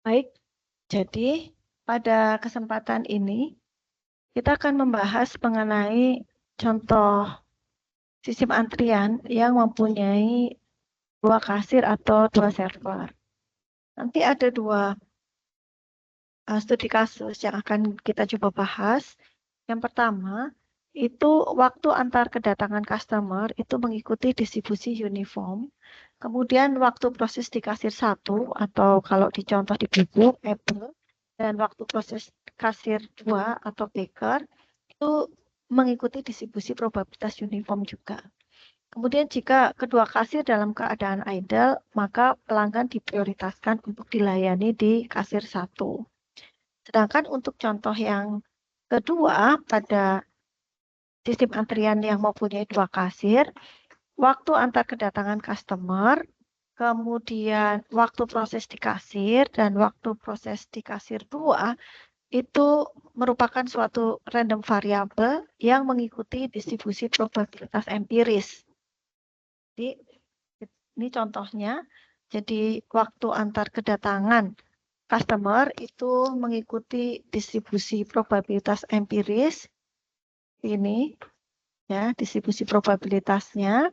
Baik, jadi pada kesempatan ini kita akan membahas mengenai contoh sistem antrian yang mempunyai dua kasir atau dua server. Nanti ada dua studi kasus yang akan kita coba bahas. Yang pertama, itu waktu antar kedatangan customer itu mengikuti distribusi uniform. Kemudian waktu proses di kasir 1 atau kalau dicontoh di buku Apple, dan waktu proses kasir 2 atau Baker itu mengikuti distribusi probabilitas uniform juga. Kemudian jika kedua kasir dalam keadaan idle, maka pelanggan diprioritaskan untuk dilayani di kasir 1. Sedangkan untuk contoh yang kedua, pada sistem antrian yang mempunyai dua kasir, waktu antar kedatangan customer, kemudian waktu proses di kasir, dan waktu proses di kasir 2, itu merupakan suatu random variable yang mengikuti distribusi probabilitas empiris. Jadi, ini contohnya. Jadi, waktu antar kedatangan customer itu mengikuti distribusi probabilitas empiris. Ini ya, distribusi probabilitasnya.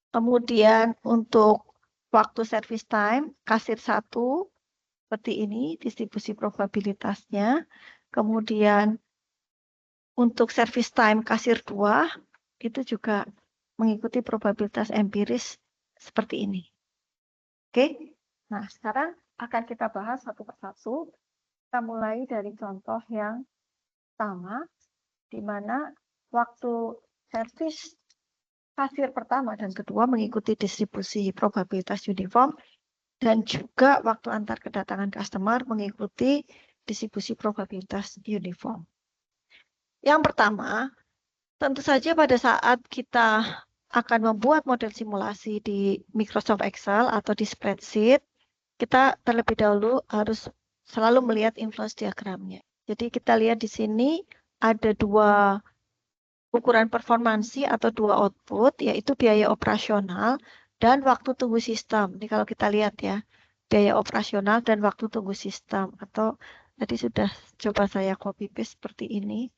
Kemudian untuk waktu service time kasir 1 seperti ini distribusi probabilitasnya. Kemudian untuk service time kasir 2 itu juga mengikuti probabilitas empiris seperti ini. Oke. Nah, sekarang akan kita bahas satu persatu. Kita mulai dari contoh yang pertama, di mana waktu servis kasir pertama dan kedua mengikuti distribusi probabilitas uniform, dan juga waktu antar kedatangan customer mengikuti distribusi probabilitas uniform. Yang pertama, tentu saja pada saat kita akan membuat model simulasi di Microsoft Excel atau di spreadsheet, kita terlebih dahulu harus selalu melihat influence diagramnya. Jadi kita lihat di sini ada dua ukuran performansi atau dua output, yaitu biaya operasional dan waktu tunggu sistem. Ini kalau kita lihat ya, biaya operasional dan waktu tunggu sistem. Atau tadi sudah coba saya copy paste seperti ini.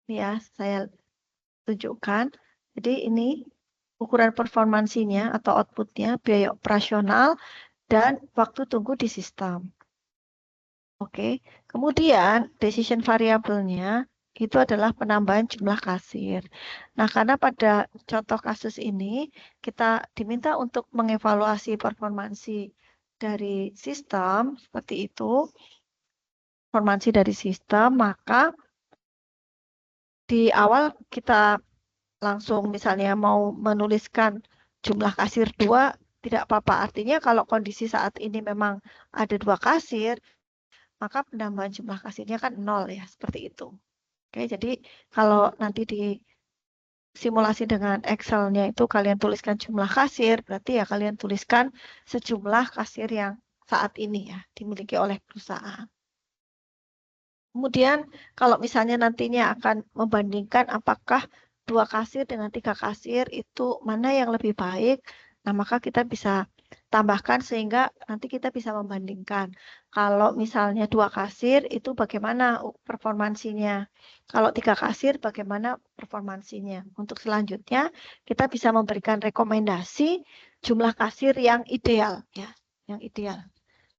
Ini ya, saya tunjukkan. Jadi ini ukuran performansinya atau outputnya, biaya operasional dan waktu tunggu di sistem. Oke, kemudian decision variabelnya itu adalah penambahan jumlah kasir. Nah, karena pada contoh kasus ini kita diminta untuk mengevaluasi performansi dari sistem seperti itu, performansi dari sistem, maka di awal kita langsung misalnya mau menuliskan jumlah kasir 2, tidak apa-apa. Artinya kalau kondisi saat ini memang ada 2 kasir, maka penambahan jumlah kasirnya kan 0 ya, seperti itu. Oke, jadi kalau nanti di simulasi dengan Excel-nya itu kalian tuliskan jumlah kasir, berarti ya kalian tuliskan sejumlah kasir yang saat ini ya dimiliki oleh perusahaan. Kemudian kalau misalnya nantinya akan membandingkan apakah 2 kasir dengan 3 kasir itu mana yang lebih baik, nah maka kita bisa tambahkan sehingga nanti kita bisa membandingkan. Kalau misalnya 2 kasir itu bagaimana performansinya, kalau 3 kasir bagaimana performansinya. Untuk selanjutnya kita bisa memberikan rekomendasi jumlah kasir yang ideal ya, yang ideal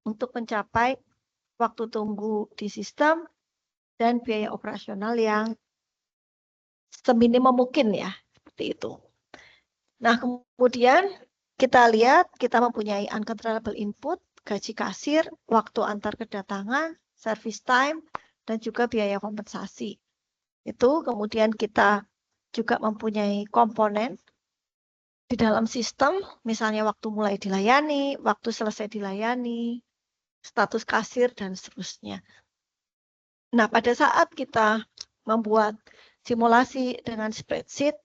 untuk mencapai waktu tunggu di sistem dan biaya operasional yang seminimum mungkin ya, seperti itu. Nah, kemudian kita lihat kita mempunyai uncontrollable input, gaji kasir, waktu antar kedatangan, service time, dan juga biaya kompensasi. Itu kemudian kita juga mempunyai komponen di dalam sistem, misalnya waktu mulai dilayani, waktu selesai dilayani, status kasir, dan seterusnya. Nah, pada saat kita membuat simulasi dengan spreadsheet,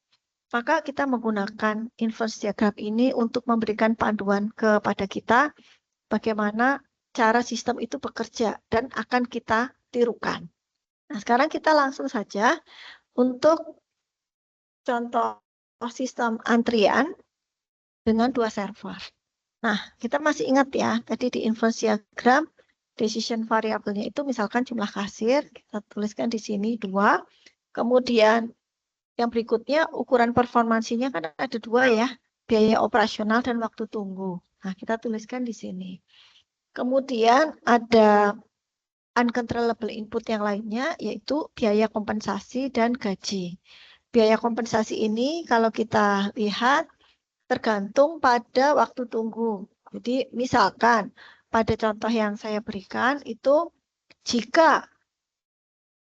maka kita menggunakan inverse diagram ini untuk memberikan panduan kepada kita bagaimana cara sistem itu bekerja dan akan kita tirukan. Nah, sekarang kita langsung saja untuk contoh sistem antrian dengan dua server. Nah, kita masih ingat ya, tadi di inverse diagram decision variabelnya itu misalkan jumlah kasir, kita tuliskan di sini 2. Kemudian yang berikutnya ukuran performansinya kan ada 2 ya, biaya operasional dan waktu tunggu. Nah, kita tuliskan di sini. Kemudian ada uncontrollable input yang lainnya, yaitu biaya kompensasi dan gaji. Biaya kompensasi ini kalau kita lihat tergantung pada waktu tunggu. Jadi misalkan pada contoh yang saya berikan itu jika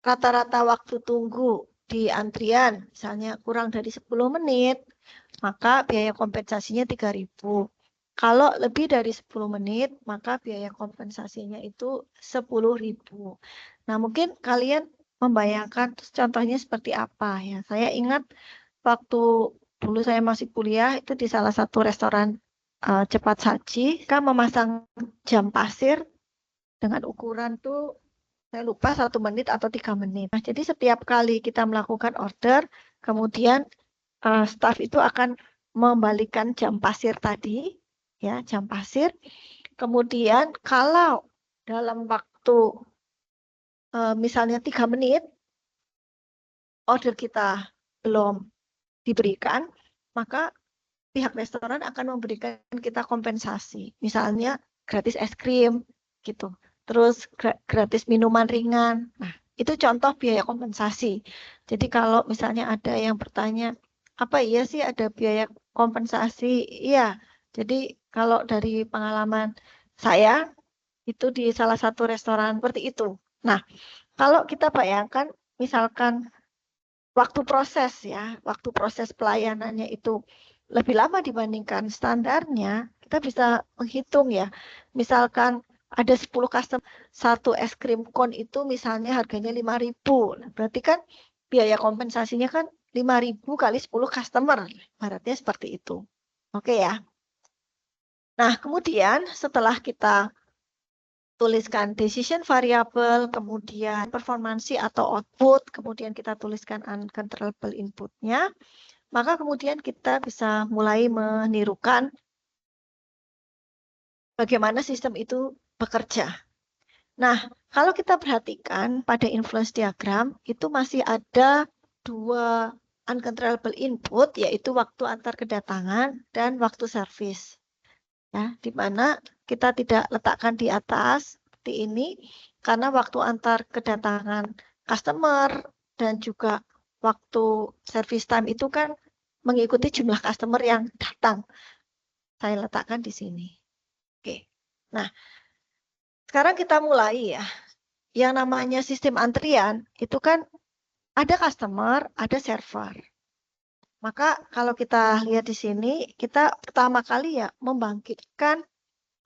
rata-rata waktu tunggu di antrian misalnya kurang dari 10 menit, maka biaya kompensasinya 3.000. Kalau lebih dari 10 menit, maka biaya kompensasinya itu 10.000. Nah, mungkin kalian membayangkan contohnya seperti apa ya. Saya ingat waktu dulu saya masih kuliah itu di salah satu restoran cepat saji, kan memasang jam pasir dengan ukuran tuh saya lupa 1 menit atau 3 menit. Nah, jadi setiap kali kita melakukan order, kemudian staff itu akan membalikan jam pasir tadi, ya jam pasir. Kemudian kalau dalam waktu misalnya 3 menit order kita belum diberikan, maka pihak restoran akan memberikan kita kompensasi. Misalnya gratis es krim gitu. Terus gratis minuman ringan. Nah, itu contoh biaya kompensasi. Jadi kalau misalnya ada yang bertanya, apa iya sih ada biaya kompensasi? Iya. Jadi kalau dari pengalaman saya itu di salah satu restoran seperti itu. Nah, kalau kita bayangkan misalkan waktu proses pelayanannya itu lebih lama dibandingkan standarnya, kita bisa menghitung ya. Misalkan ada 10 customer, satu es krim cone itu misalnya harganya 5.000. Nah, berarti kan biaya kompensasinya kan 5.000 kali 10 customer. Ibaratnya seperti itu. Oke ya. Nah, kemudian setelah kita tuliskan decision variable, kemudian performansi atau output, kemudian kita tuliskan uncontrollable inputnya, maka kemudian kita bisa mulai menirukan bagaimana sistem itu bekerja. Nah, kalau kita perhatikan pada influence diagram, itu masih ada 2 uncontrollable input, yaitu waktu antar kedatangan dan waktu service. Ya, di mana kita tidak letakkan di atas seperti ini, karena waktu antar kedatangan customer dan juga waktu service time itu kan mengikuti jumlah customer yang datang. Saya letakkan di sini. Oke. Nah, sekarang kita mulai ya. Yang namanya sistem antrian itu kan ada customer, ada server. Maka kalau kita lihat di sini, kita pertama kali ya membangkitkan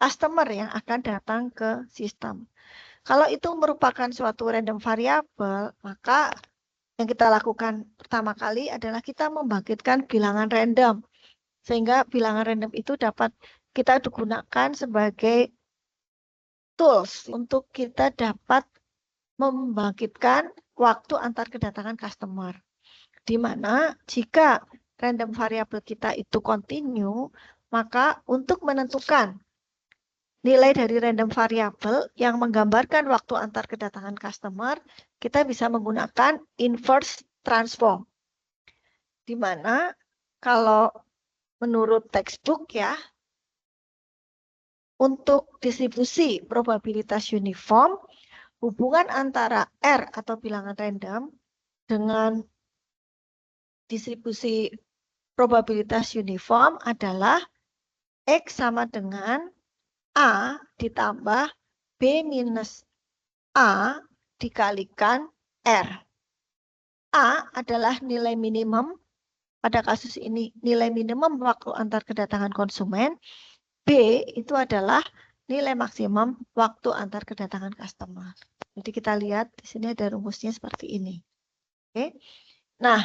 customer yang akan datang ke sistem. Kalau itu merupakan suatu random variable, maka yang kita lakukan pertama kali adalah kita membangkitkan bilangan random. Sehingga bilangan random itu dapat kita gunakan sebagai tools untuk kita dapat membangkitkan waktu antar kedatangan customer. Di mana jika random variable kita itu continue, maka untuk menentukan nilai dari random variable yang menggambarkan waktu antar kedatangan customer, kita bisa menggunakan inverse transform. Di mana kalau menurut textbook ya, untuk distribusi probabilitas uniform, hubungan antara R atau bilangan random dengan distribusi probabilitas uniform adalah X sama dengan A ditambah B minus A dikalikan R. A adalah nilai minimum, pada kasus ini nilai minimum waktu antar kedatangan konsumen. B itu adalah nilai maksimum waktu antar kedatangan customer. Jadi kita lihat di sini ada rumusnya seperti ini. Oke. Nah,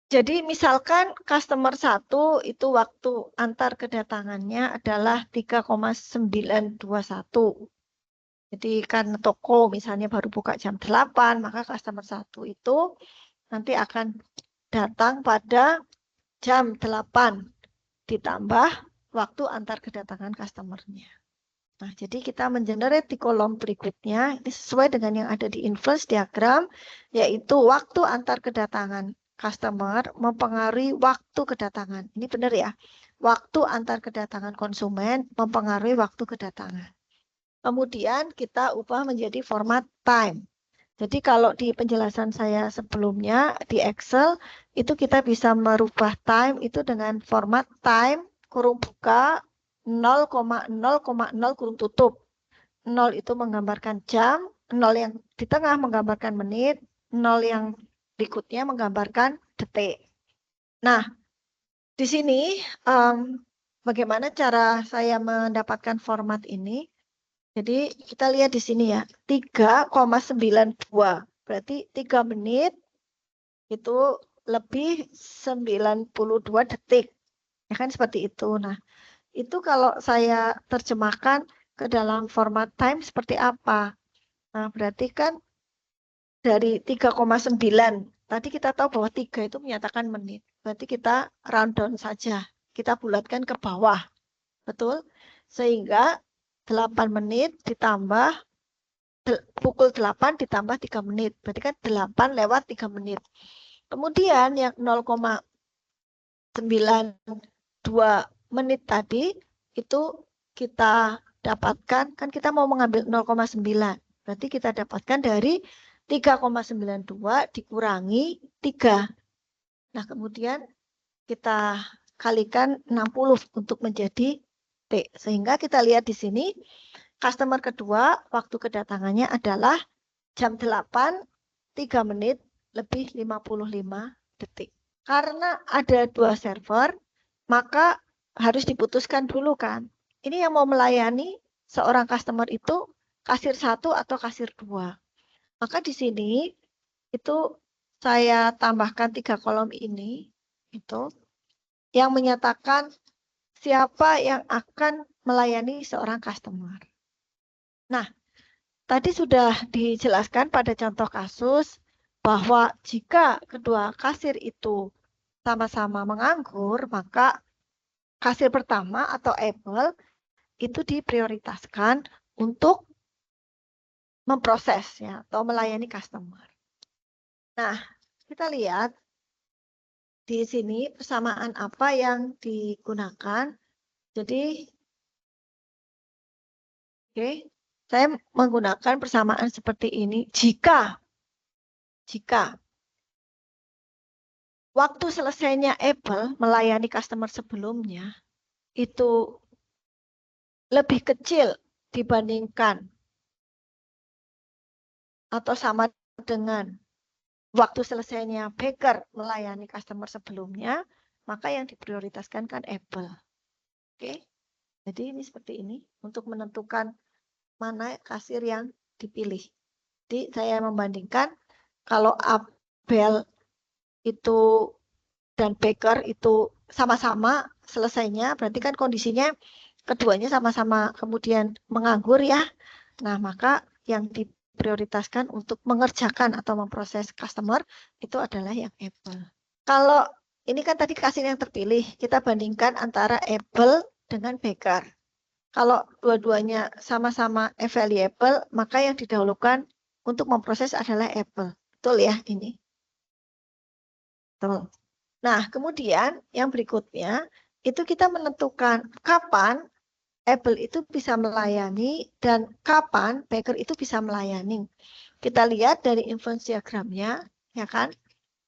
jadi misalkan customer 1 itu waktu antar kedatangannya adalah 3,921. Jadi kan toko misalnya baru buka jam 8, maka customer 1 itu nanti akan datang pada jam 8 ditambah waktu antar kedatangan customer-nya. Nah, jadi kita mengenerate di kolom berikutnya, ini sesuai dengan yang ada di inverse diagram, yaitu waktu antar kedatangan customer mempengaruhi waktu kedatangan. Ini benar ya, waktu antar kedatangan konsumen mempengaruhi waktu kedatangan. Kemudian kita ubah menjadi format time. Jadi kalau di penjelasan saya sebelumnya di Excel, itu kita bisa merubah time itu dengan format time kurung buka 0,0,0 kurung tutup. 0 itu menggambarkan jam, 0 yang di tengah menggambarkan menit, 0 yang berikutnya menggambarkan detik. Nah, di sini bagaimana cara saya mendapatkan format ini? Jadi kita lihat di sini ya, 3,92. Berarti 3 menit itu lebih 92 detik. Ya kan seperti itu. Nah, itu kalau saya terjemahkan ke dalam format time seperti apa? Nah, berarti kan dari 3,9. Tadi kita tahu bahwa 3 itu menyatakan menit. Berarti kita round down saja. Kita bulatkan ke bawah. Betul? Sehingga 8 menit ditambah pukul 8 ditambah 3 menit. Berarti kan 8 lewat 3 menit. Kemudian yang 0,92 menit tadi itu kita dapatkan, kan kita mau mengambil 0,9. Berarti kita dapatkan dari 3,92 dikurangi 3. Nah, kemudian kita kalikan 60 untuk menjadi T. Sehingga kita lihat di sini, customer kedua waktu kedatangannya adalah jam 8, 3 menit lebih 55 detik. Karena ada 2 server, maka harus diputuskan dulu kan. Ini yang mau melayani seorang customer itu kasir 1 atau kasir 2. Maka di sini itu saya tambahkan 3 kolom ini itu yang menyatakan siapa yang akan melayani seorang customer. Nah, tadi sudah dijelaskan pada contoh kasus bahwa jika kedua kasir itu sama-sama menganggur, maka kasir pertama atau Apple itu diprioritaskan untuk memproses ya atau melayani customer. Nah, kita lihat di sini persamaan apa yang digunakan. Jadi, oke, saya menggunakan persamaan seperti ini. Jika waktu selesainya Apple melayani customer sebelumnya itu lebih kecil dibandingkan atau sama dengan waktu selesainya Baker melayani customer sebelumnya, maka yang diprioritaskan kan Apple. Oke, jadi ini seperti ini untuk menentukan mana kasir yang dipilih. Jadi saya membandingkan kalau Abel itu dan Baker itu sama-sama selesainya, berarti kan kondisinya keduanya sama-sama kemudian menganggur ya. Nah, maka yang diprioritaskan untuk mengerjakan atau memproses customer itu adalah yang Apple. Kalau ini kan tadi kasir yang terpilih, kita bandingkan antara Apple dengan Baker. Kalau dua-duanya sama-sama available, maka yang didahulukan untuk memproses adalah Apple. Betul ya ini? Betul. Nah, kemudian yang berikutnya itu kita menentukan kapan Apple itu bisa melayani dan kapan Baker itu bisa melayani. Kita lihat dari influence diagramnya, ya kan?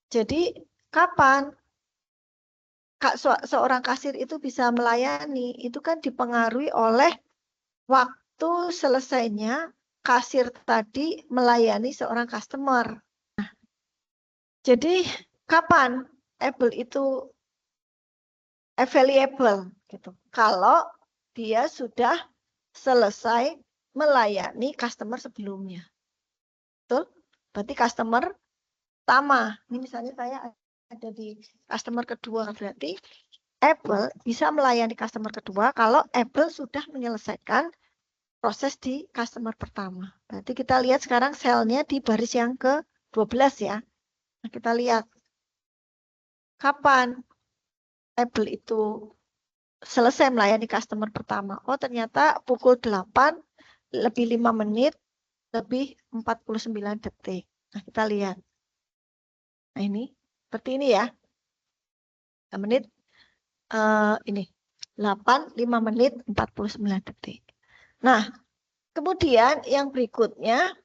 Jadi kapan seorang kasir itu bisa melayani, itu kan dipengaruhi oleh waktu selesainya kasir tadi melayani seorang customer. Nah, jadi kapan Apple itu available gitu? Kalau dia sudah selesai melayani customer sebelumnya. Betul? Berarti customer pertama. Ini misalnya saya ada di customer kedua. Berarti Apple bisa melayani customer kedua kalau Apple sudah menyelesaikan proses di customer pertama. Berarti kita lihat sekarang selnya di baris yang ke-12 ya. Nah, kita lihat kapan Apple itu selesai melayani customer pertama. Oh, ternyata pukul 8 lebih 5 menit lebih 49 detik. Nah, kita lihat. Nah, ini seperti ini ya. 5 menit ini 8 5 menit 49 detik. Nah, kemudian yang berikutnya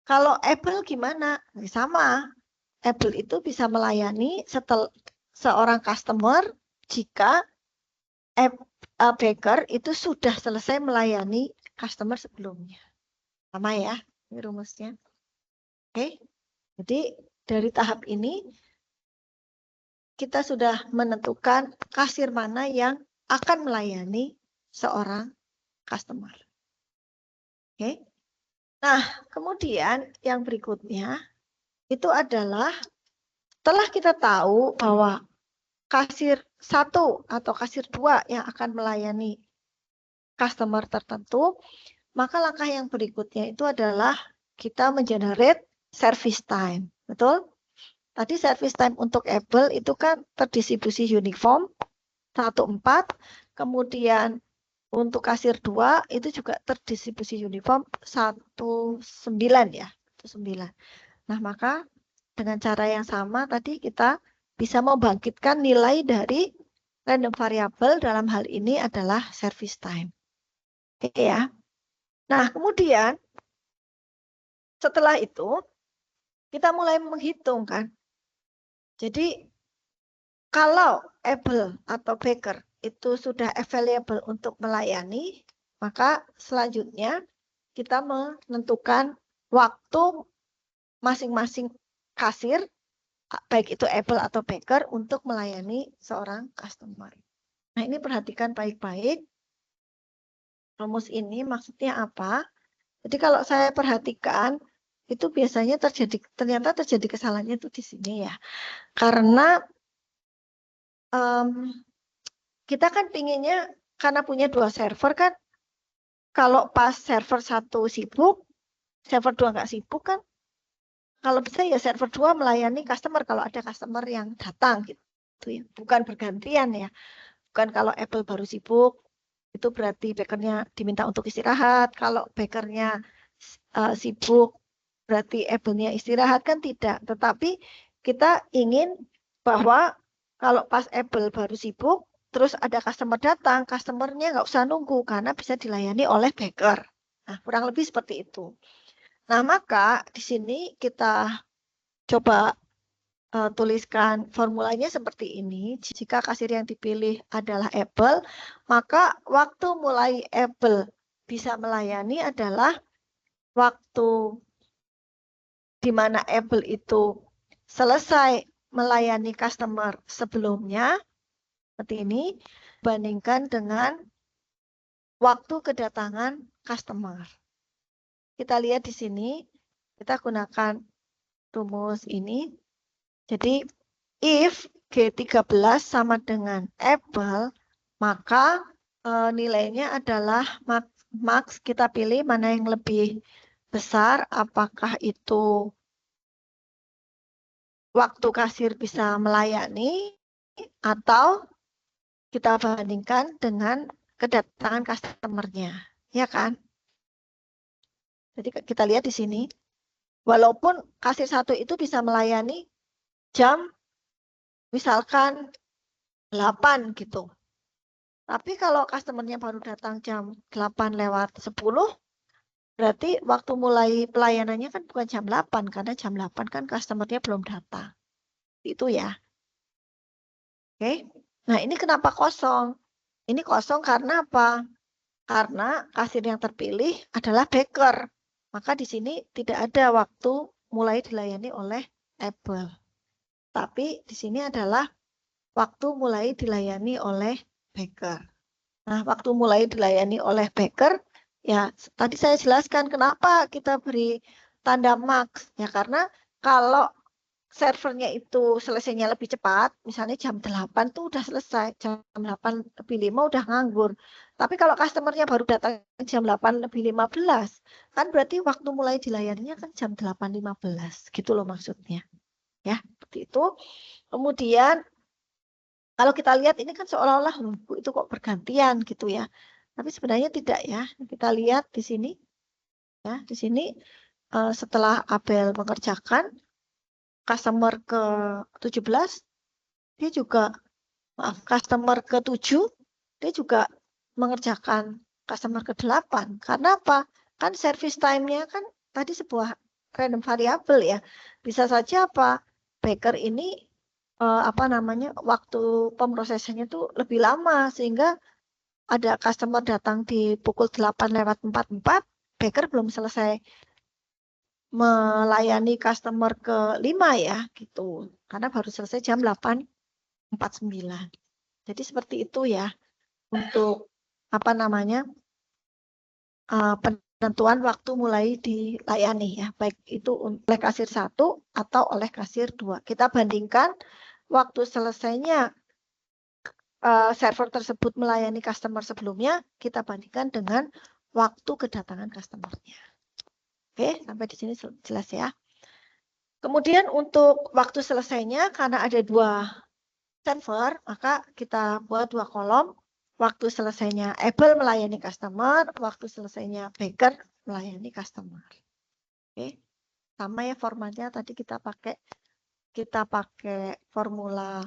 kalau Apple gimana? Sama. Apple itu bisa melayani setelah seorang customer jika Baker itu sudah selesai melayani customer sebelumnya. Sama ya, ini rumusnya. Oke, jadi dari tahap ini kita sudah menentukan kasir mana yang akan melayani seorang customer. Oke. Nah, kemudian yang berikutnya itu adalah setelah kita tahu bahwa kasir 1 atau kasir 2 yang akan melayani customer tertentu, maka langkah yang berikutnya itu adalah kita mengenerate service time. Betul? Tadi service time untuk Apple itu kan terdistribusi uniform 1/4, kemudian untuk kasir 2 itu juga terdistribusi uniform 1/9 ya, 1/9. Nah, maka dengan cara yang sama tadi kita bisa membangkitkan nilai dari random variable dalam hal ini adalah service time. Oke ya. Nah, kemudian setelah itu kita mulai menghitung kan. Jadi kalau Apple atau Baker itu sudah available untuk melayani, maka selanjutnya kita menentukan waktu masing-masing kasir, baik itu Apple atau Baker, untuk melayani seorang customer. Nah, ini perhatikan baik-baik. Rumus ini maksudnya apa? Jadi kalau saya perhatikan, itu biasanya ternyata terjadi kesalahannya itu di sini ya. Karena kita kan pinginnya, karena punya 2 server kan, kalau pas server 1 sibuk, server 2 nggak sibuk kan, kalau bisa ya server 2 melayani customer kalau ada customer yang datang gitu ya. Bukan bergantian ya. Bukan kalau Apple baru sibuk, itu berarti Bakernya diminta untuk istirahat. Kalau Bakernya sibuk, berarti Apple-nya istirahat kan tidak. Tetapi kita ingin bahwa kalau pas Apple baru sibuk, terus ada customer datang, customer-nya nggak usah nunggu karena bisa dilayani oleh Baker. Nah, kurang lebih seperti itu. Nah, maka di sini kita coba tuliskan formulanya seperti ini. Jika kasir yang dipilih adalah Apple, maka waktu mulai Apple bisa melayani adalah waktu di mana Apple itu selesai melayani customer sebelumnya, seperti ini, bandingkan dengan waktu kedatangan customer. Kita lihat di sini, kita gunakan rumus ini. Jadi, if G13 sama dengan Apple, maka nilainya adalah max kita pilih mana yang lebih besar, apakah itu waktu kasir bisa melayani atau kita bandingkan dengan kedatangan customer-nya, ya kan? Jadi kita lihat di sini, walaupun kasir 1 itu bisa melayani jam misalkan 8 gitu. Tapi kalau customer-nya baru datang jam 8:10, berarti waktu mulai pelayanannya kan bukan jam 8, karena jam 8 kan customer-nya belum datang. Itu ya. Oke. Nah, ini kenapa kosong? Ini kosong karena apa? Karena kasir yang terpilih adalah Baker. Maka di sini tidak ada waktu mulai dilayani oleh Apple. Tapi di sini adalah waktu mulai dilayani oleh Baker. Nah, waktu mulai dilayani oleh Baker, ya tadi saya jelaskan kenapa kita beri tanda max. Ya karena kalau servernya itu selesainya lebih cepat, misalnya jam 8 tuh udah selesai, jam 8:05 udah nganggur. Tapi kalau customernya baru datang jam 8:15, kan berarti waktu mulai dilayaninya kan jam 8:15, gitu loh maksudnya. Ya, seperti itu. Kemudian Kalau kita lihat ini kan seolah-olah Bu, itu kok bergantian gitu ya. Tapi sebenarnya tidak ya. Kita lihat di sini ya, di sini setelah Abel mengerjakan customer ke-17, dia juga customer ke-7, dia juga mengerjakan customer ke-8. Karena apa? Kan service time-nya kan tadi sebuah random variable ya. Bisa saja apa? Baker ini waktu pemrosesannya itu lebih lama sehingga ada customer datang di pukul 8:44, Baker belum selesai melayani customer ke-5 ya gitu. Karena baru selesai jam 8:49. Jadi seperti itu ya untuk penentuan waktu mulai dilayani ya, baik itu oleh kasir 1 atau oleh kasir 2. Kita bandingkan waktu selesainya server tersebut melayani customer sebelumnya, kita bandingkan dengan waktu kedatangan customer-nya. Oke, sampai di sini jelas ya. Kemudian untuk waktu selesainya, karena ada 2 server, maka kita buat 2 kolom. Waktu selesainya Able melayani customer, waktu selesainya Baker melayani customer. Oke, sama ya formatnya tadi kita pakai formula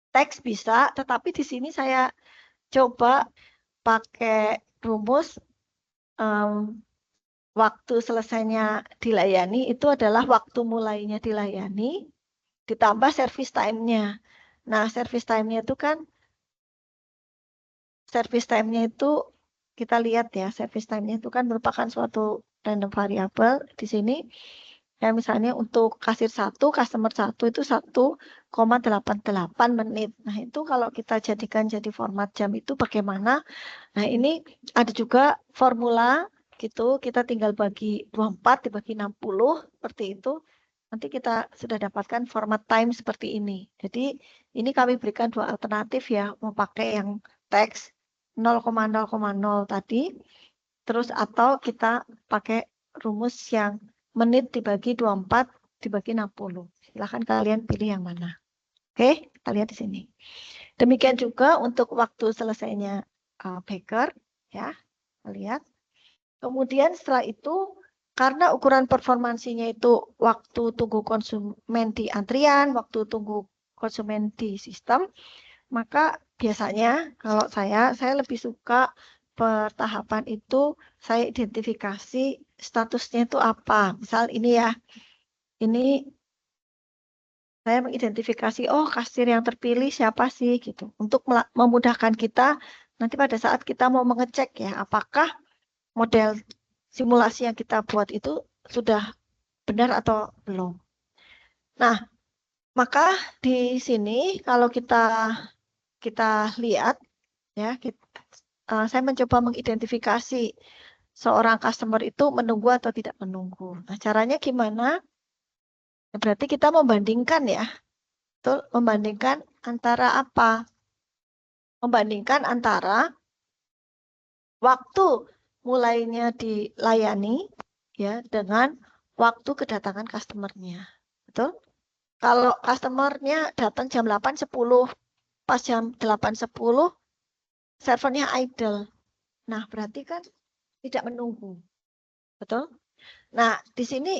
teks bisa, tetapi di sini saya coba pakai rumus waktu selesainya dilayani itu adalah waktu mulainya dilayani ditambah service time-nya. Nah, service time-nya itu kan kita lihat ya, service time-nya itu kan merupakan suatu random variable di sini. Ya, misalnya untuk kasir 1, customer 1 itu 1,88 menit. Nah, itu kalau kita jadikan jadi format jam itu bagaimana? Nah, ini ada juga formula gitu, kita tinggal bagi 24 dibagi 60 seperti itu. Nanti kita sudah dapatkan format time seperti ini. Jadi, ini kami berikan 2 alternatif ya, mau pakai yang teks 0,0,0 tadi, terus atau kita pakai rumus yang menit dibagi 24 dibagi 60. Silahkan kalian pilih yang mana. Oke, kita lihat di sini. Demikian juga untuk waktu selesainya Baker, ya, lihat. Kemudian setelah itu, karena ukuran performansinya itu waktu tunggu konsumen di antrian, waktu tunggu konsumen di sistem, maka biasanya kalau saya lebih suka pertahapan itu saya identifikasi statusnya itu apa. Misal ini ya, ini saya mengidentifikasi, oh kasir yang terpilih siapa sih gitu. Untuk memudahkan kita nanti pada saat kita mau mengecek ya, apakah model simulasi yang kita buat itu sudah benar atau belum. Nah, maka di sini kalau kita lihat ya, saya mencoba mengidentifikasi seorang customer itu menunggu atau tidak menunggu. Nah, caranya gimana? Berarti kita membandingkan ya. Betul, membandingkan antara apa? Membandingkan antara waktu mulainya dilayani ya dengan waktu kedatangan customer-nya. Betul? Kalau customer-nya datang jam 8.10, pas jam 8.10 servernya idle. Nah, berarti kan tidak menunggu. Betul? Nah, di sini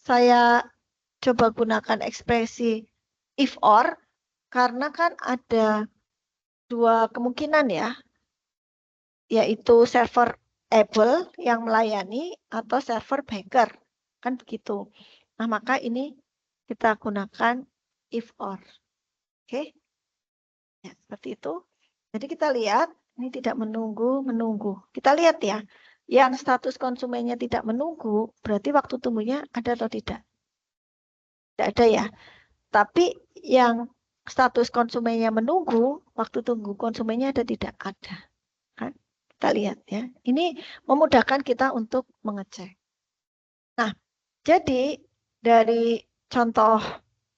saya coba gunakan ekspresi if or karena kan ada 2 kemungkinan ya, yaitu server Able yang melayani atau server Baker. Kan begitu. Nah, maka ini kita gunakan if or. Oke? Ya, seperti itu. Jadi kita lihat, ini tidak menunggu. Kita lihat ya, yang status konsumennya tidak menunggu, berarti waktu tunggunya ada atau tidak? Tidak ada ya. Tapi yang status konsumennya menunggu, waktu tunggu konsumennya ada tidak? Ada. Kan? Kita lihat ya. Ini memudahkan kita untuk mengecek. Nah, jadi dari contoh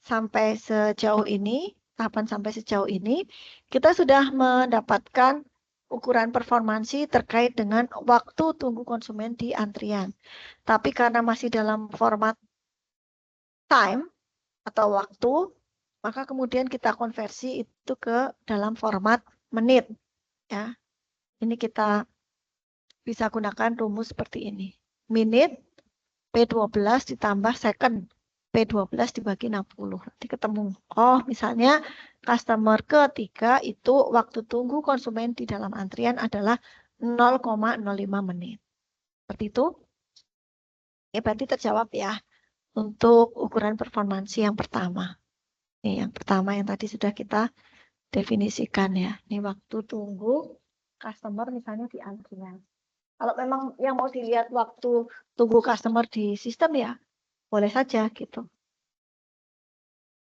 sampai sejauh ini, tahapan sampai sejauh ini, kita sudah mendapatkan ukuran performansi terkait dengan waktu tunggu konsumen di antrian. Tapi karena masih dalam format time, atau waktu, maka kemudian kita konversi itu ke dalam format menit. Ya, ini kita bisa gunakan rumus seperti ini. Menit P12 ditambah second P12 dibagi 60. Nanti ketemu. Oh, misalnya customer ketiga itu waktu tunggu konsumen di dalam antrian adalah 0,05 menit. Seperti itu. Ya, berarti terjawab ya untuk ukuran performansi yang pertama. Ini yang pertama yang tadi sudah kita definisikan ya. Ini waktu tunggu customer misalnya di antrian. Kalau memang yang mau dilihat waktu tunggu customer di sistem ya, boleh saja gitu.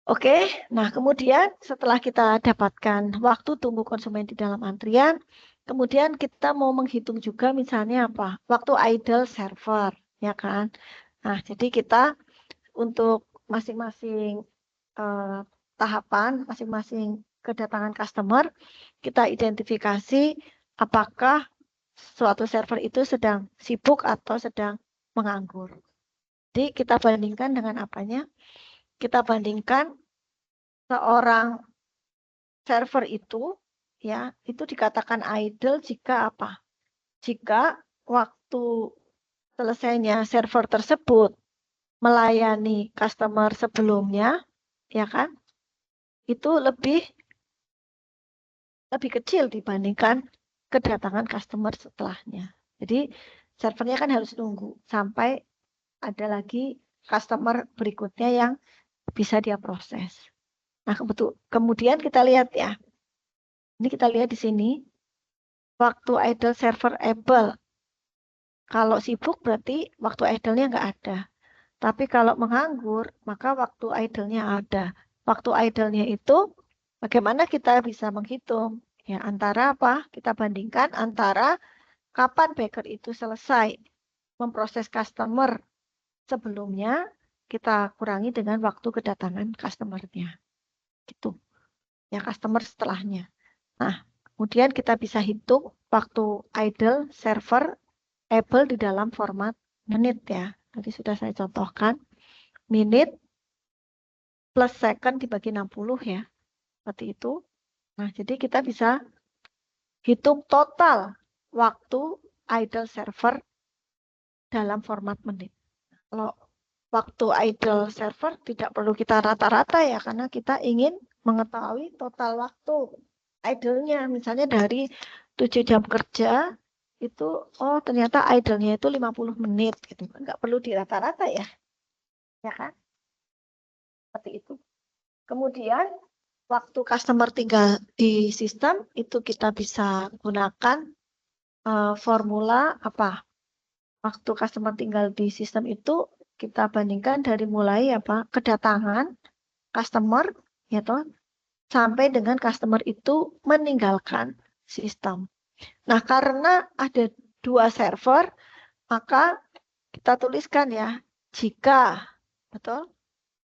Oke, nah kemudian setelah kita dapatkan waktu tunggu konsumen di dalam antrian, kemudian kita mau menghitung juga misalnya apa? Waktu idle server, ya kan? Nah, jadi kita untuk masing-masing tahapan, masing-masing kedatangan customer, kita identifikasi apakah suatu server itu sedang sibuk atau sedang menganggur. Jadi kita bandingkan dengan apanya? Kita bandingkan seorang server itu ya, itu dikatakan idle jika apa? Jika waktu selesainya server tersebut melayani customer sebelumnya, ya kan? Itu lebih kecil dibandingkan kedatangan customer setelahnya. Jadi servernya kan harus nunggu sampai ada lagi customer berikutnya yang bisa dia proses. Nah, kemudian kita lihat ya. Ini kita lihat di sini. Waktu idle server able. Kalau sibuk berarti waktu idle-nya nggak ada. Tapi kalau menganggur, maka waktu idle-nya ada. Waktu idle-nya itu bagaimana kita bisa menghitung? Ya, antara apa? Kita bandingkan antara kapan baker itu selesai memproses customer sebelumnya, kita kurangi dengan waktu kedatangan customer-nya. Gitu. Ya, customer setelahnya. Nah, kemudian kita bisa hitung waktu idle server able di dalam format menit ya. Tadi sudah saya contohkan. Menit plus second dibagi 60 ya. Seperti itu. Nah, jadi kita bisa hitung total waktu idle server dalam format menit. Kalau waktu idle server tidak perlu kita rata-rata ya, karena kita ingin mengetahui total waktu idle-nya. Misalnya dari 7 jam kerja, itu oh ternyata idle-nya itu 50 menit. Gitu. Nggak perlu dirata-rata ya. Ya kan? Seperti itu. Kemudian, waktu customer tinggal di sistem, itu kita bisa gunakan formula apa? Waktu customer tinggal di sistem itu kita bandingkan dari mulai apa? Kedatangan customer ya toh sampai dengan customer itu meninggalkan sistem. Nah, karena ada 2 server, maka kita tuliskan ya, jika betul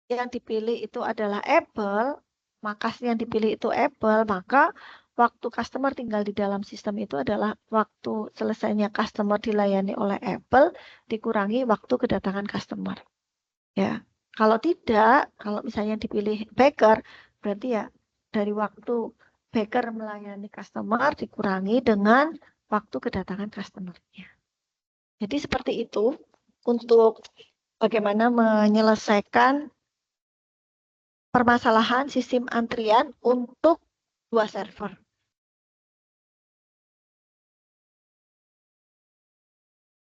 yang dipilih itu adalah Apple, maka yang dipilih itu Apple, maka waktu customer tinggal di dalam sistem itu adalah waktu selesainya customer dilayani oleh Apple dikurangi waktu kedatangan customer. Ya. Kalau tidak, kalau misalnya dipilih Baker, berarti ya dari waktu Baker melayani customer dikurangi dengan waktu kedatangan customer-nya. Jadi seperti itu untuk bagaimana menyelesaikan permasalahan sistem antrian untuk 2 server.